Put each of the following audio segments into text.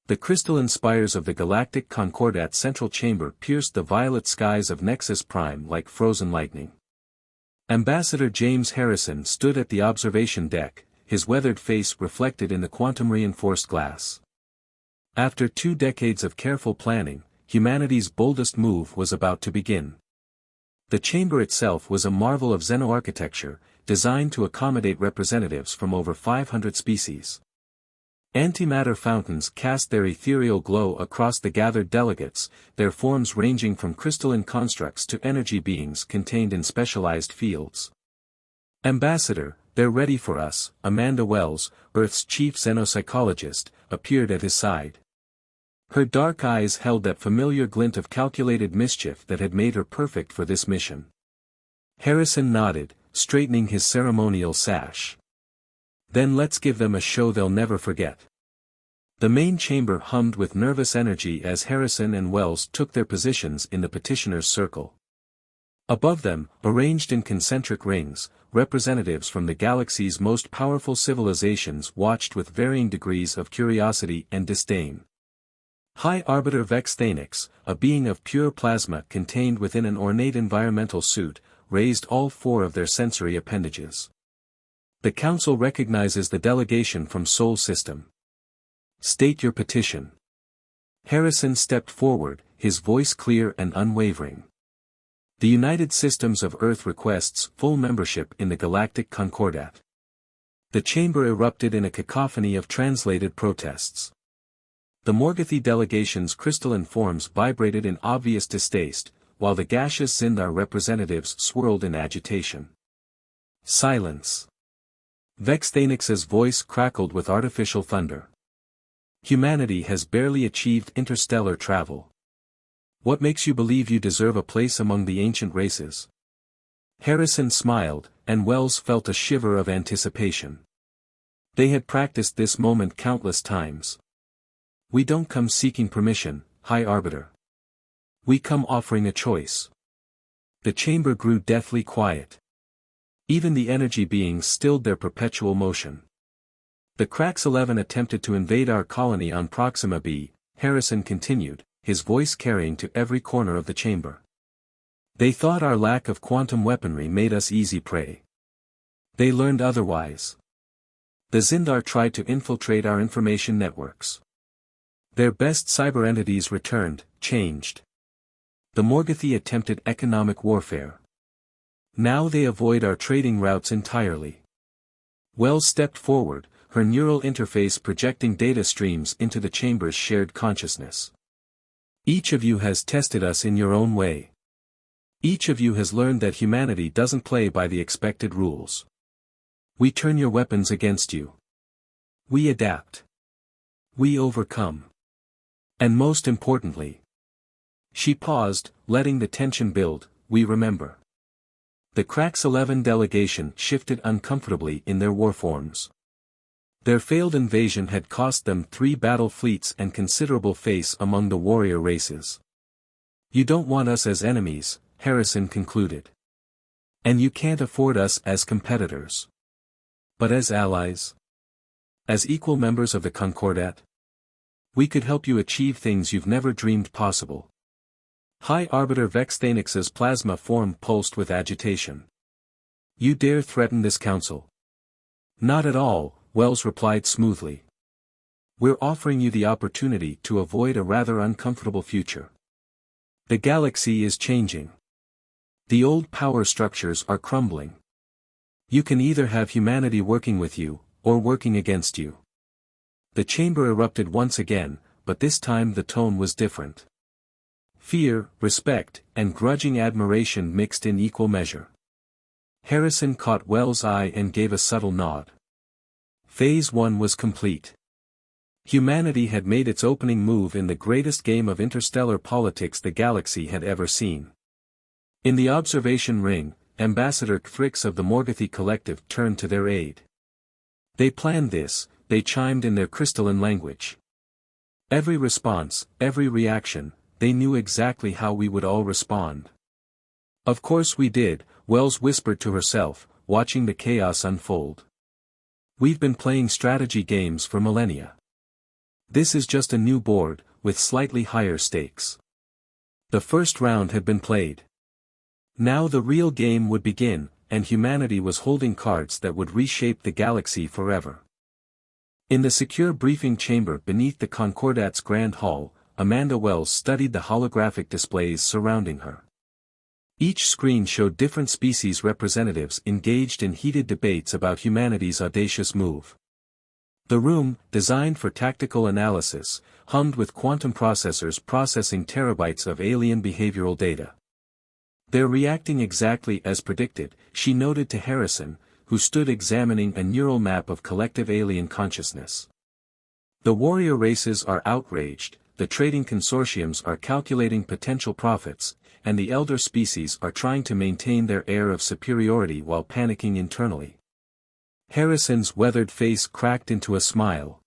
The crystalline spires of the Galactic Concordat central chamber pierced the violet skies of Nexus Prime like frozen lightning. Ambassador James Harrison stood at the observation deck, his weathered face reflected in the quantum-reinforced glass. After 2 decades of careful planning, humanity's boldest move was about to begin. The chamber itself was a marvel of xenoarchitecture, designed to accommodate representatives from over 500 species. Antimatter fountains cast their ethereal glow across the gathered delegates, their forms ranging from crystalline constructs to energy beings contained in specialized fields. Ambassador, they're ready for us, Amanda Wells, Earth's chief xenopsychologist, appeared at his side. Her dark eyes held that familiar glint of calculated mischief that had made her perfect for this mission. Harrison nodded, straightening his ceremonial sash. Then let's give them a show they'll never forget. The main chamber hummed with nervous energy as Harrison and Wells took their positions in the petitioner's circle. Above them, arranged in concentric rings, representatives from the galaxy's most powerful civilizations watched with varying degrees of curiosity and disdain. High Arbiter Vex Thanix, a being of pure plasma contained within an ornate environmental suit, raised all 4 of their sensory appendages. The Council recognizes the delegation from Sol System. State your petition. Harrison stepped forward, his voice clear and unwavering. The United Systems of Earth requests full membership in the Galactic Concordat. The chamber erupted in a cacophony of translated protests. The Morgothi delegation's crystalline forms vibrated in obvious distaste, while the gaseous Zindar representatives swirled in agitation. Silence. Vex Thanix's voice crackled with artificial thunder. Humanity has barely achieved interstellar travel. What makes you believe you deserve a place among the ancient races? Harrison smiled, and Wells felt a shiver of anticipation. They had practiced this moment countless times. We don't come seeking permission, High Arbiter. We come offering a choice. The chamber grew deathly quiet. Even the energy beings stilled their perpetual motion. The Krax 11 attempted to invade our colony on Proxima B, Harrison continued, his voice carrying to every corner of the chamber. They thought our lack of quantum weaponry made us easy prey. They learned otherwise. The Zindar tried to infiltrate our information networks. Their best cyber entities returned, changed. The Morgothi attempted economic warfare. Now they avoid our trading routes entirely. Wells stepped forward, her neural interface projecting data streams into the chamber's shared consciousness. Each of you has tested us in your own way. Each of you has learned that humanity doesn't play by the expected rules. We turn your weapons against you. We adapt. We overcome. And most importantly. She paused, letting the tension build, we remember. The Krax 11 delegation shifted uncomfortably in their warforms. Their failed invasion had cost them 3 battle fleets and considerable face among the warrior races. You don't want us as enemies, Harrison concluded. And you can't afford us as competitors. But as allies? As equal members of the Concordat? We could help you achieve things you've never dreamed possible. High Arbiter Vex Thanix's plasma form pulsed with agitation. You dare threaten this council? Not at all, Wells replied smoothly. We're offering you the opportunity to avoid a rather uncomfortable future. The galaxy is changing. The old power structures are crumbling. You can either have humanity working with you, or working against you. The chamber erupted once again, but this time the tone was different. Fear, respect, and grudging admiration mixed in equal measure. Harrison caught Wells' eye and gave a subtle nod. Phase 1 was complete. Humanity had made its opening move in the greatest game of interstellar politics the galaxy had ever seen. In the observation ring, Ambassador Thrix of the Morgothi Collective turned to their aid. They planned this, they chimed in their crystalline language. Every response, every reaction, they knew exactly how we would all respond. Of course we did, Wells whispered to herself, watching the chaos unfold. We've been playing strategy games for millennia. This is just a new board, with slightly higher stakes. The first round had been played. Now the real game would begin, and humanity was holding cards that would reshape the galaxy forever. In the secure briefing chamber beneath the Concordat's Grand Hall, Amanda Wells studied the holographic displays surrounding her. Each screen showed different species representatives engaged in heated debates about humanity's audacious move. The room, designed for tactical analysis, hummed with quantum processors processing terabytes of alien behavioral data. "They're reacting exactly as predicted," she noted to Harrison, who stood examining a neural map of collective alien consciousness. "The warrior races are outraged, the trading consortiums are calculating potential profits, and the elder species are trying to maintain their air of superiority while panicking internally." Harrison's weathered face cracked into a smile.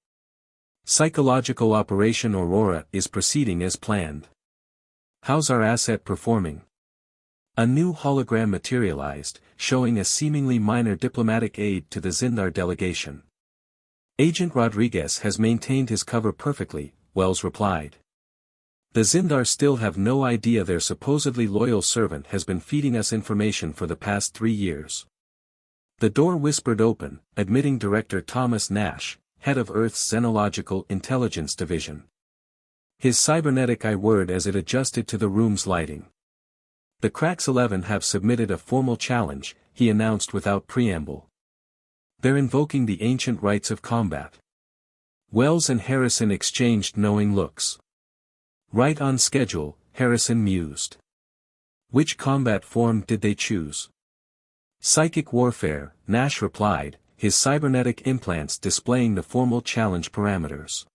"Psychological Operation Aurora is proceeding as planned. How's our asset performing?" A new hologram materialized, showing a seemingly minor diplomatic aid to the Zindar delegation. "Agent Rodriguez has maintained his cover perfectly," Wells replied. "The Zindar still have no idea their supposedly loyal servant has been feeding us information for the past 3 years." The door whispered open, admitting Director Thomas Nash, head of Earth's Xenological Intelligence Division. His cybernetic eye whirred as it adjusted to the room's lighting. "The Cracks 11 have submitted a formal challenge," he announced without preamble. "They're invoking the ancient rites of combat." Wells and Harrison exchanged knowing looks. "Right on schedule," Harrison mused. "Which combat form did they choose?" "Psychic warfare," Nash replied, his cybernetic implants displaying the formal challenge parameters.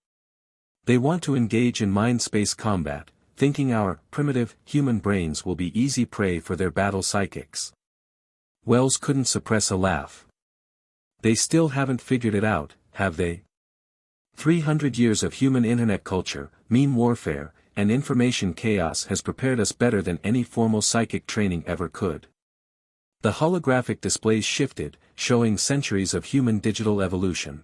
"They want to engage in mind-space combat, thinking our primitive human brains will be easy prey for their battle psychics." Wells couldn't suppress a laugh. "They still haven't figured it out, have they? 300 years of human internet culture, meme warfare, and information chaos has prepared us better than any formal psychic training ever could." The holographic displays shifted, showing centuries of human digital evolution.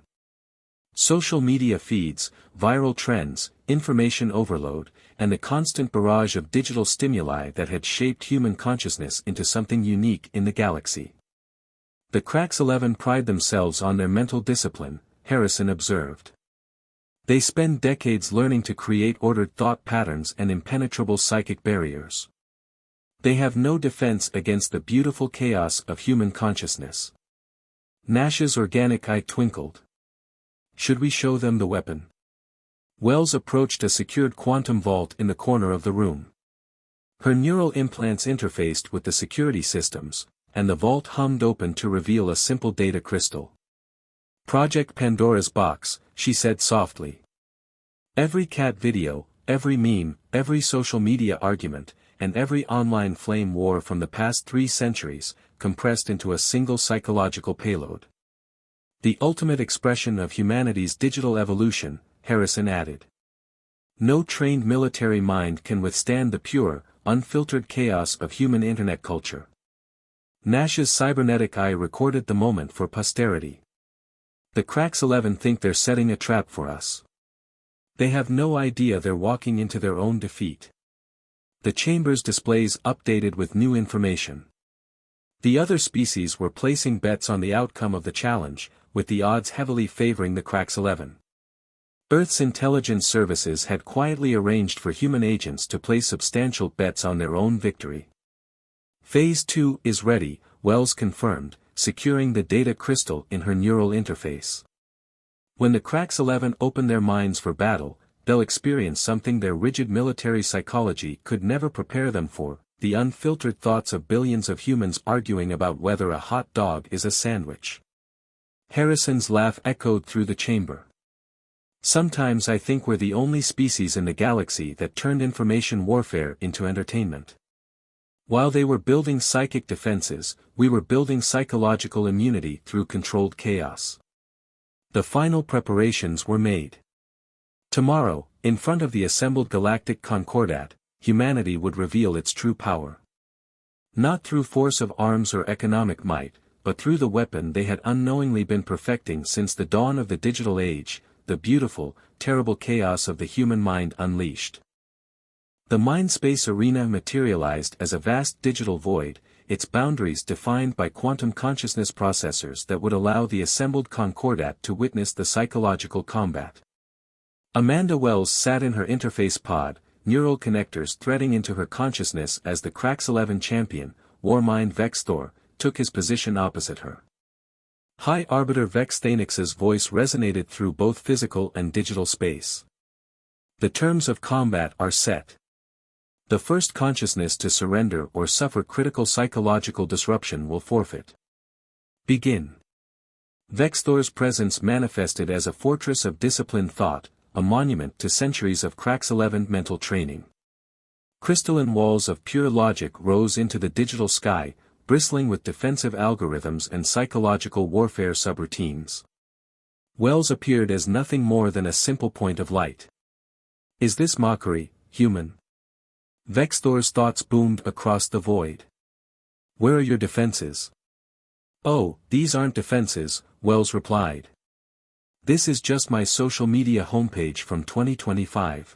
Social media feeds, viral trends, information overload, and the constant barrage of digital stimuli that had shaped human consciousness into something unique in the galaxy. "The Cracks 11 pride themselves on their mental discipline," Harrison observed. "They spend decades learning to create ordered thought patterns and impenetrable psychic barriers. They have no defense against the beautiful chaos of human consciousness." Nash's organic eye twinkled. "Should we show them the weapon?" Wells approached a secured quantum vault in the corner of the room. Her neural implants interfaced with the security systems, and the vault hummed open to reveal a simple data crystal. "Project Pandora's Box," she said softly. "Every cat video, every meme, every social media argument, and every online flame war from the past 3 centuries, compressed into a single psychological payload. The ultimate expression of humanity's digital evolution," Harrison added. "No trained military mind can withstand the pure, unfiltered chaos of human internet culture." Nash's cybernetic eye recorded the moment for posterity. "The Cracks 11 think they're setting a trap for us. They have no idea they're walking into their own defeat." The chamber's displays updated with new information. The other species were placing bets on the outcome of the challenge, with the odds heavily favoring the Cracks 11. Earth's intelligence services had quietly arranged for human agents to place substantial bets on their own victory. "Phase 2 is ready," Wells confirmed, securing the data crystal in her neural interface. "When the Cracks 11 open their minds for battle, they'll experience something their rigid military psychology could never prepare them for, the unfiltered thoughts of billions of humans arguing about whether a hot dog is a sandwich." Harrison's laugh echoed through the chamber. "Sometimes I think we're the only species in the galaxy that turned information warfare into entertainment. While they were building psychic defenses, we were building psychological immunity through controlled chaos." The final preparations were made. Tomorrow, in front of the assembled Galactic Concordat, humanity would reveal its true power. Not through force of arms or economic might, but through the weapon they had unknowingly been perfecting since the dawn of the digital age, the beautiful, terrible chaos of the human mind unleashed. The mind-space arena materialized as a vast digital void, its boundaries defined by quantum consciousness processors that would allow the assembled Concordat to witness the psychological combat. Amanda Wells sat in her interface pod, neural connectors threading into her consciousness as the Crax 11 champion, Warmind Vexthor, took his position opposite her. High Arbiter Vex Thanix's voice resonated through both physical and digital space. The terms of combat are set. The first consciousness to surrender or suffer critical psychological disruption will forfeit. Begin. Vexthor's presence manifested as a fortress of disciplined thought, a monument to centuries of Crax 11 mental training. Crystalline walls of pure logic rose into the digital sky, bristling with defensive algorithms and psychological warfare subroutines. Wells appeared as nothing more than a simple point of light. Is this mockery, human? Vexthor's thoughts boomed across the void. Where are your defenses? Oh, these aren't defenses, Wells replied. This is just my social media homepage from 2025.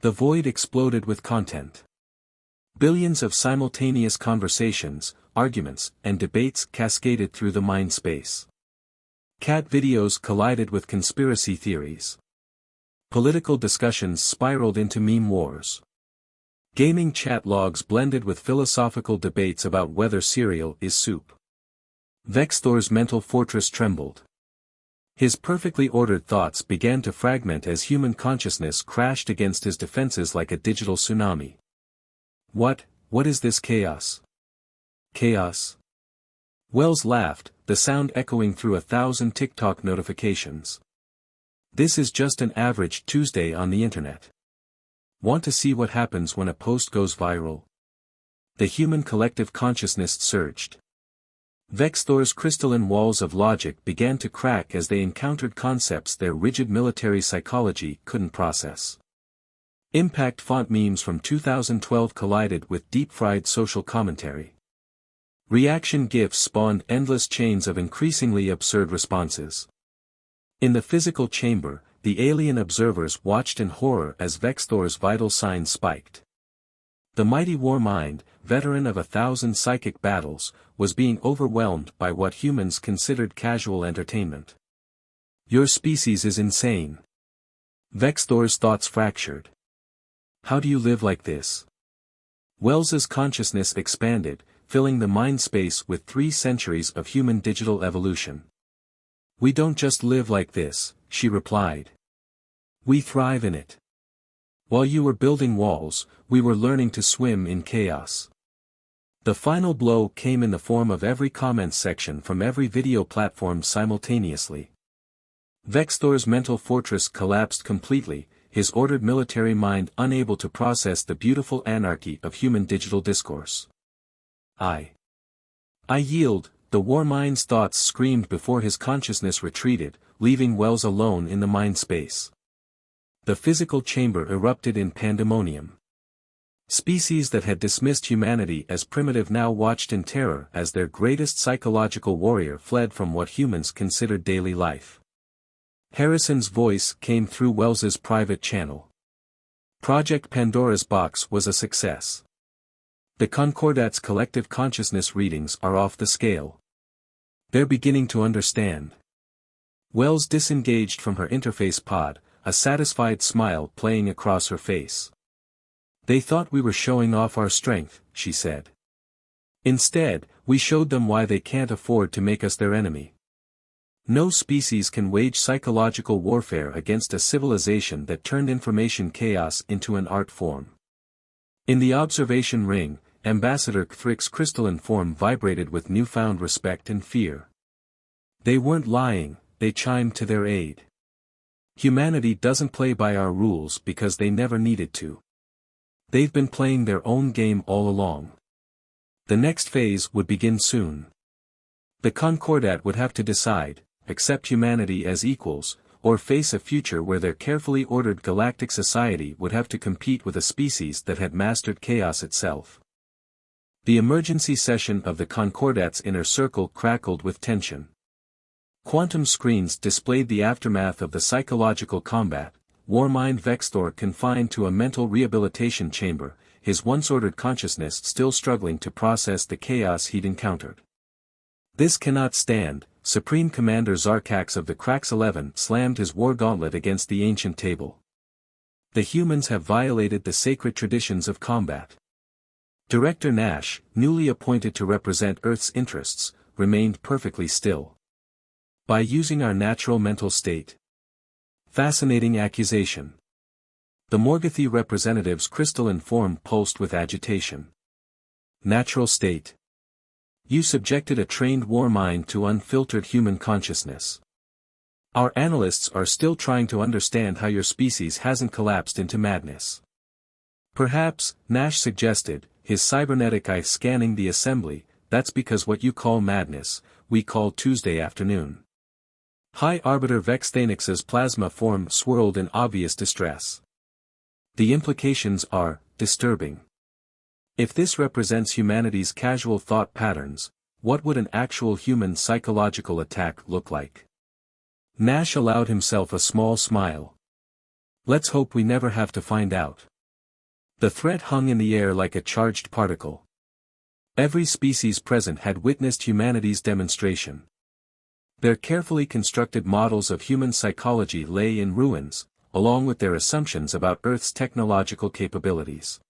The void exploded with content. Billions of simultaneous conversations, arguments, and debates cascaded through the mind space. Cat videos collided with conspiracy theories. Political discussions spiraled into meme wars. Gaming chat logs blended with philosophical debates about whether cereal is soup. Vexthor's mental fortress trembled. His perfectly ordered thoughts began to fragment as human consciousness crashed against his defenses like a digital tsunami. What is this chaos? Chaos? Wells laughed, the sound echoing through 1,000 TikTok notifications. This is just an average Tuesday on the internet. Want to see what happens when a post goes viral? The human collective consciousness surged. Vexthor's crystalline walls of logic began to crack as they encountered concepts their rigid military psychology couldn't process. Impact font memes from 2012 collided with deep-fried social commentary. Reaction GIFs spawned endless chains of increasingly absurd responses. In the physical chamber, the alien observers watched in horror as Vexthor's vital signs spiked. The mighty Warmind, veteran of 1,000 psychic battles, was being overwhelmed by what humans considered casual entertainment. Your species is insane. Vexthor's thoughts fractured. How do you live like this? Wells's consciousness expanded, filling the mind space with 3 centuries of human digital evolution. We don't just live like this, she replied. We thrive in it. While you were building walls, we were learning to swim in chaos. The final blow came in the form of every comments section from every video platform simultaneously. Vexthor's mental fortress collapsed completely, his ordered military mind unable to process the beautiful anarchy of human digital discourse. I yield, the Warmind's thoughts screamed before his consciousness retreated, leaving Wells alone in the mind space. The physical chamber erupted in pandemonium. Species that had dismissed humanity as primitive now watched in terror as their greatest psychological warrior fled from what humans considered daily life. Harrison's voice came through Wells's private channel. Project Pandora's Box was a success. The Concordat's collective consciousness readings are off the scale. They're beginning to understand. Wells disengaged from her interface pod, a satisfied smile playing across her face. They thought we were showing off our strength, she said. Instead, we showed them why they can't afford to make us their enemy. No species can wage psychological warfare against a civilization that turned information chaos into an art form. In the observation ring, Ambassador Kthrick's crystalline form vibrated with newfound respect and fear. They weren't lying, they chimed to their aid. Humanity doesn't play by our rules because they never needed to. They've been playing their own game all along. The next phase would begin soon. The Concordat would have to decide, accept humanity as equals, or face a future where their carefully ordered galactic society would have to compete with a species that had mastered chaos itself. The emergency session of the Concordat's inner circle crackled with tension. Quantum screens displayed the aftermath of the psychological combat, Warmind Vexthor confined to a mental rehabilitation chamber, his once-ordered consciousness still struggling to process the chaos he'd encountered. "This cannot stand," Supreme Commander Zarkax of the Krax 11 slammed his war gauntlet against the ancient table. "The humans have violated the sacred traditions of combat." Director Nash, newly appointed to represent Earth's interests, remained perfectly still. "By using our natural mental state." Fascinating accusation. The Morgothi representative's crystalline form pulsed with agitation. "Natural state? You subjected a trained war mind to unfiltered human consciousness. Our analysts are still trying to understand how your species hasn't collapsed into madness." "Perhaps," Nash suggested, his cybernetic eye scanning the assembly, "that's because what you call madness, we call Tuesday afternoon." High Arbiter Vexthanix's plasma form swirled in obvious distress. "The implications are disturbing. If this represents humanity's casual thought patterns, what would an actual human psychological attack look like?" Nash allowed himself a small smile. "Let's hope we never have to find out." The threat hung in the air like a charged particle. Every species present had witnessed humanity's demonstration. Their carefully constructed models of human psychology lay in ruins, along with their assumptions about Earth's technological capabilities.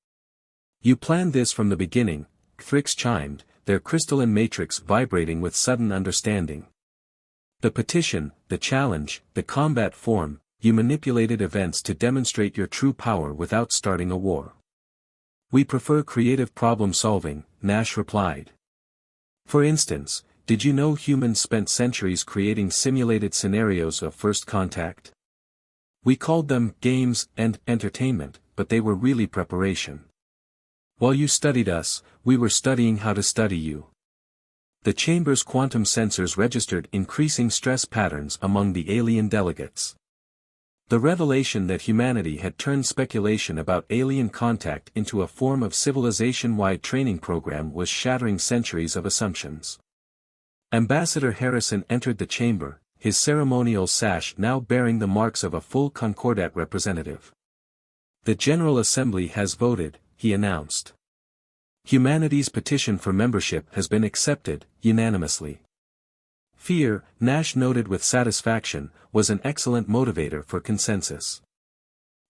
"You planned this from the beginning," Thrix chimed, their crystalline matrix vibrating with sudden understanding. "The petition, the challenge, the combat form, you manipulated events to demonstrate your true power without starting a war." "We prefer creative problem-solving," Nash replied. "For instance, did you know humans spent centuries creating simulated scenarios of first contact? We called them games and entertainment, but they were really preparation. While you studied us, we were studying how to study you." The chamber's quantum sensors registered increasing stress patterns among the alien delegates. The revelation that humanity had turned speculation about alien contact into a form of civilization-wide training program was shattering centuries of assumptions. Ambassador Harrison entered the chamber, his ceremonial sash now bearing the marks of a full Concordat representative. "The General Assembly has voted," he announced. "Humanity's petition for membership has been accepted, unanimously." Fear, Nash noted with satisfaction, was an excellent motivator for consensus.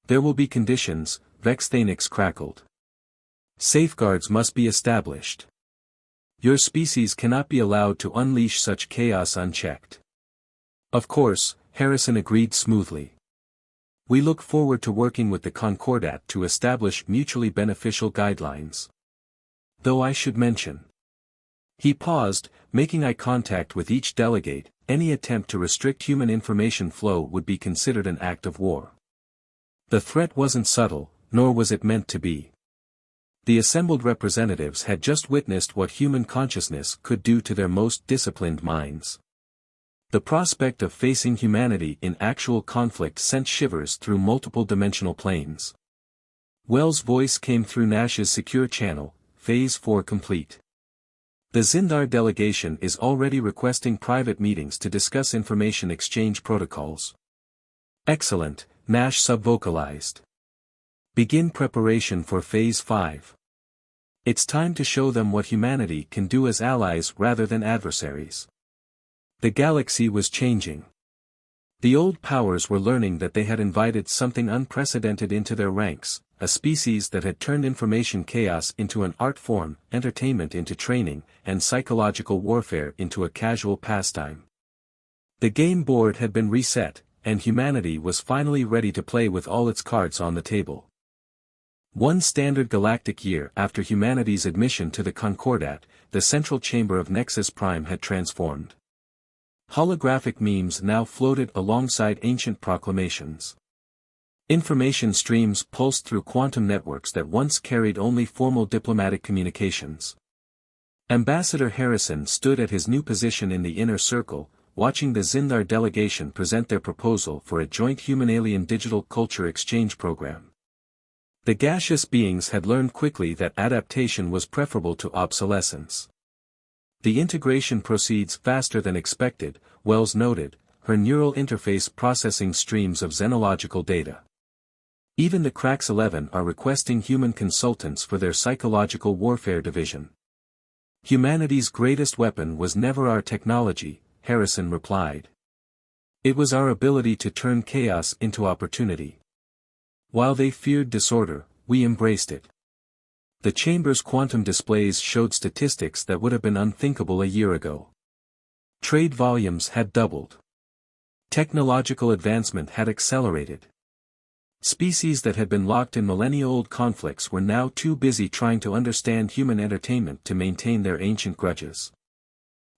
"There will be conditions," Vexthanix crackled. "Safeguards must be established. Your species cannot be allowed to unleash such chaos unchecked." "Of course," Harrison agreed smoothly. "We look forward to working with the Concordat to establish mutually beneficial guidelines. Though I should mention." He paused, making eye contact with each delegate, "any attempt to restrict human information flow would be considered an act of war." The threat wasn't subtle, nor was it meant to be. The assembled representatives had just witnessed what human consciousness could do to their most disciplined minds. The prospect of facing humanity in actual conflict sent shivers through multiple dimensional planes. Wells' voice came through Nash's secure channel, "Phase 4 complete. The Zindar delegation is already requesting private meetings to discuss information exchange protocols." "Excellent," Nash subvocalized. "Begin preparation for Phase 5. It's time to show them what humanity can do as allies rather than adversaries." The galaxy was changing. The old powers were learning that they had invited something unprecedented into their ranks, a species that had turned information chaos into an art form, entertainment into training, and psychological warfare into a casual pastime. The game board had been reset, and humanity was finally ready to play with all its cards on the table. One standard galactic year after humanity's admission to the Concordat, the central chamber of Nexus Prime had transformed. Holographic memes now floated alongside ancient proclamations. Information streams pulsed through quantum networks that once carried only formal diplomatic communications. Ambassador Harrison stood at his new position in the inner circle, watching the Zindar delegation present their proposal for a joint human-alien digital culture exchange program. The gaseous beings had learned quickly that adaptation was preferable to obsolescence. The integration proceeds faster than expected, Wells noted, her neural interface processing streams of xenological data. Even the Cracks 11 are requesting human consultants for their psychological warfare division. Humanity's greatest weapon was never our technology, Harrison replied. It was our ability to turn chaos into opportunity. While they feared disorder, we embraced it. The chamber's quantum displays showed statistics that would have been unthinkable a year ago. Trade volumes had doubled. Technological advancement had accelerated. Species that had been locked in millennia-old conflicts were now too busy trying to understand human entertainment to maintain their ancient grudges.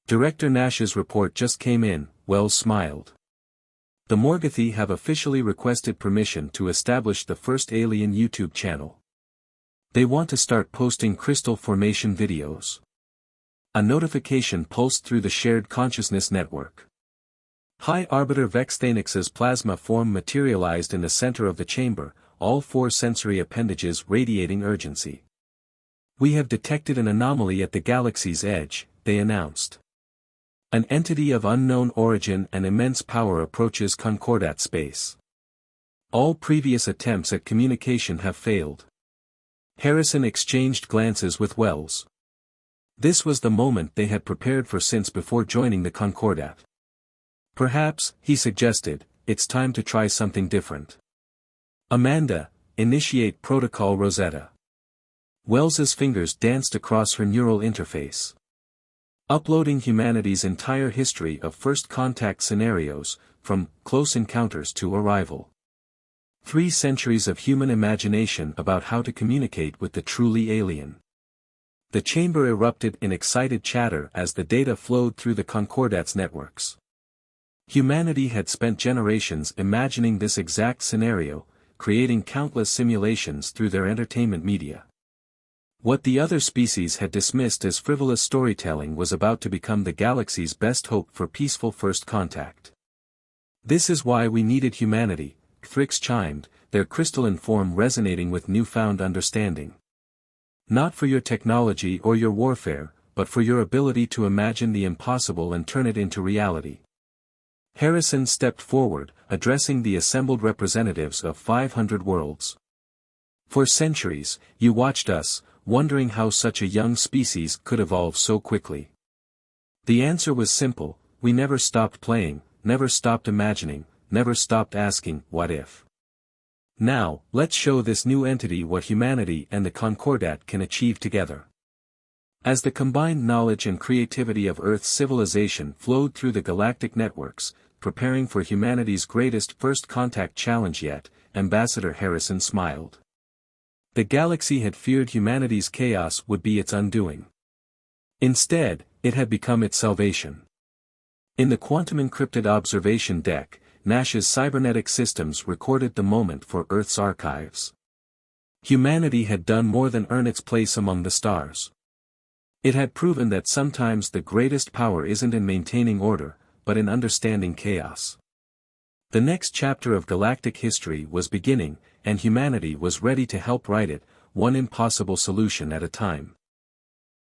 Director Nash's report just came in, Wells smiled. The Morgothi have officially requested permission to establish the first alien YouTube channel. They want to start posting crystal formation videos. A notification pulsed through the shared consciousness network. High Arbiter Vexthanix's plasma form materialized in the center of the chamber, all 4 sensory appendages radiating urgency. We have detected an anomaly at the galaxy's edge, they announced. An entity of unknown origin and immense power approaches Concordat space. All previous attempts at communication have failed. Harrison exchanged glances with Wells. This was the moment they had prepared for since before joining the Concordat. Perhaps, he suggested, it's time to try something different. Amanda, initiate Protocol Rosetta. Wells's fingers danced across her neural interface. Uploading humanity's entire history of first contact scenarios, from close encounters to arrival. 3 centuries of human imagination about how to communicate with the truly alien. The chamber erupted in excited chatter as the data flowed through the Concordat's networks. Humanity had spent generations imagining this exact scenario, creating countless simulations through their entertainment media. What the other species had dismissed as frivolous storytelling was about to become the galaxy's best hope for peaceful first contact. This is why we needed humanity, Thrix chimed, their crystalline form resonating with newfound understanding. Not for your technology or your warfare, but for your ability to imagine the impossible and turn it into reality. Harrison stepped forward, addressing the assembled representatives of 500 worlds. For centuries, you watched us, wondering how such a young species could evolve so quickly. The answer was simple: we never stopped playing, never stopped imagining, never stopped asking, what if? Now, let's show this new entity what humanity and the Concordat can achieve together. As the combined knowledge and creativity of Earth's civilization flowed through the galactic networks, preparing for humanity's greatest first contact challenge yet, Ambassador Harrison smiled. The galaxy had feared humanity's chaos would be its undoing. Instead, it had become its salvation. In the quantum-encrypted observation deck, Nash's cybernetic systems recorded the moment for Earth's archives. Humanity had done more than earn its place among the stars. It had proven that sometimes the greatest power isn't in maintaining order, but in understanding chaos. The next chapter of galactic history was beginning, and humanity was ready to help write it, one impossible solution at a time.